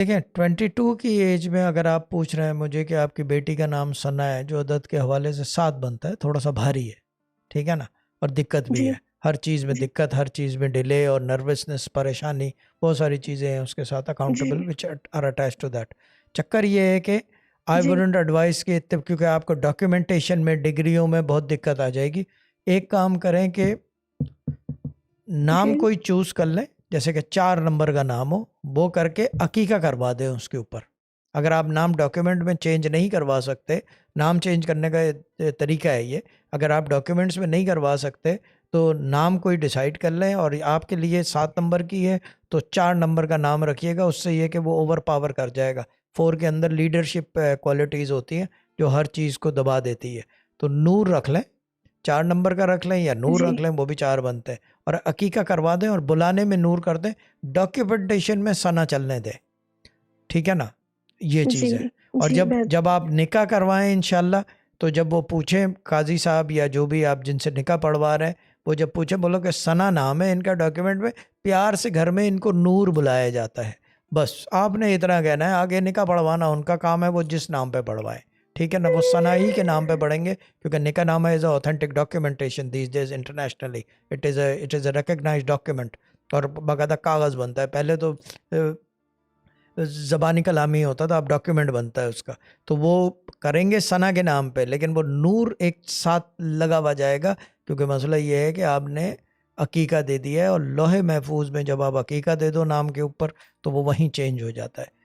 دیکھیں 22 کی ایج میں اگر آپ پوچھ رہے ہیں مجھے کہ آپ کی بیٹی کا نام ثنا ہے، جو عدد کے حوالے سے 7 بنتا ہے، تھوڑا سا بھاری ہے، ٹھیک ہے نا، اور دقت بھی جی ہے، ہر چیز میں جی دقت، ہر چیز میں ڈیلے اور نروسنس، پریشانی، بہت ساری چیزیں ہیں اس کے ساتھ جی accountable which are attach to that. چکر یہ ہے کہ آئی جی ووڈنٹ ایڈوائز کہ کیونکہ آپ کو ڈاکیومنٹیشن میں ڈگریوں میں بہت دقت آ جائے گی۔ ایک کام کریں کہ نام جی کوئی چوز کر لیں، جیسے کہ 4 نمبر کا نام ہو، وہ کر کے عقیقہ کروا دیں اس کے اوپر۔ اگر آپ نام ڈاکیومنٹ میں چینج نہیں کروا سکتے، نام چینج کرنے کا طریقہ ہے یہ، اگر آپ ڈاکیومنٹس میں نہیں کروا سکتے تو نام کوئی ڈیسائیڈ کر لیں، اور آپ کے لیے 7 نمبر کی ہے تو 4 نمبر کا نام رکھیے گا، اس سے یہ کہ وہ اوور پاور کر جائے گا۔ 4 کے اندر لیڈرشپ کوالٹیز ہوتی ہیں جو ہر چیز کو دبا دیتی ہے، تو نور رکھ لیں، 4 نمبر کا رکھ لیں، یا نور جی رکھ لیں، وہ بھی 4 بنتے ہیں، اور عقیقہ کروا دیں اور بلانے میں نور کر دیں، ڈاکیومنٹیشن میں ثنا چلنے دیں، ٹھیک ہے نا، یہ جی چیز ہے۔ اور جی جب آپ نکاح کروائیں انشاءاللہ، تو جب وہ پوچھیں قاضی صاحب یا جو بھی آپ جن سے نکاح پڑھوا رہے ہیں، وہ جب پوچھیں بولو کہ ثنا نام ہے ان کا ڈاکیومنٹ میں، پیار سے گھر میں ان کو نور بلایا جاتا ہے، بس آپ نے اتنا کہنا ہے، آگے نکاح پڑھوانا ان کا کام ہے، وہ جس نام پہ پڑھوائیں، ٹھیک ہے نا، وہ ثنا ہی کے نام پہ پڑھیں گے، کیونکہ نکاح نامہ از اے authentic documentation these days internationally. It is a recognized document، اور باقاعدہ کاغذ بنتا ہے، پہلے تو زبانی کلامی ہوتا تھا، اب ڈاکیومنٹ بنتا ہے اس کا، تو وہ کریں گے ثنا کے نام پہ، لیکن وہ نور ایک ساتھ لگا ہوا جائے گا، کیونکہ مسئلہ یہ ہے کہ آپ نے عقیقہ دے دیا ہے، اور لوح محفوظ میں جب آپ عقیقہ دے دو نام کے اوپر تو وہ وہیں چینج ہو جاتا ہے۔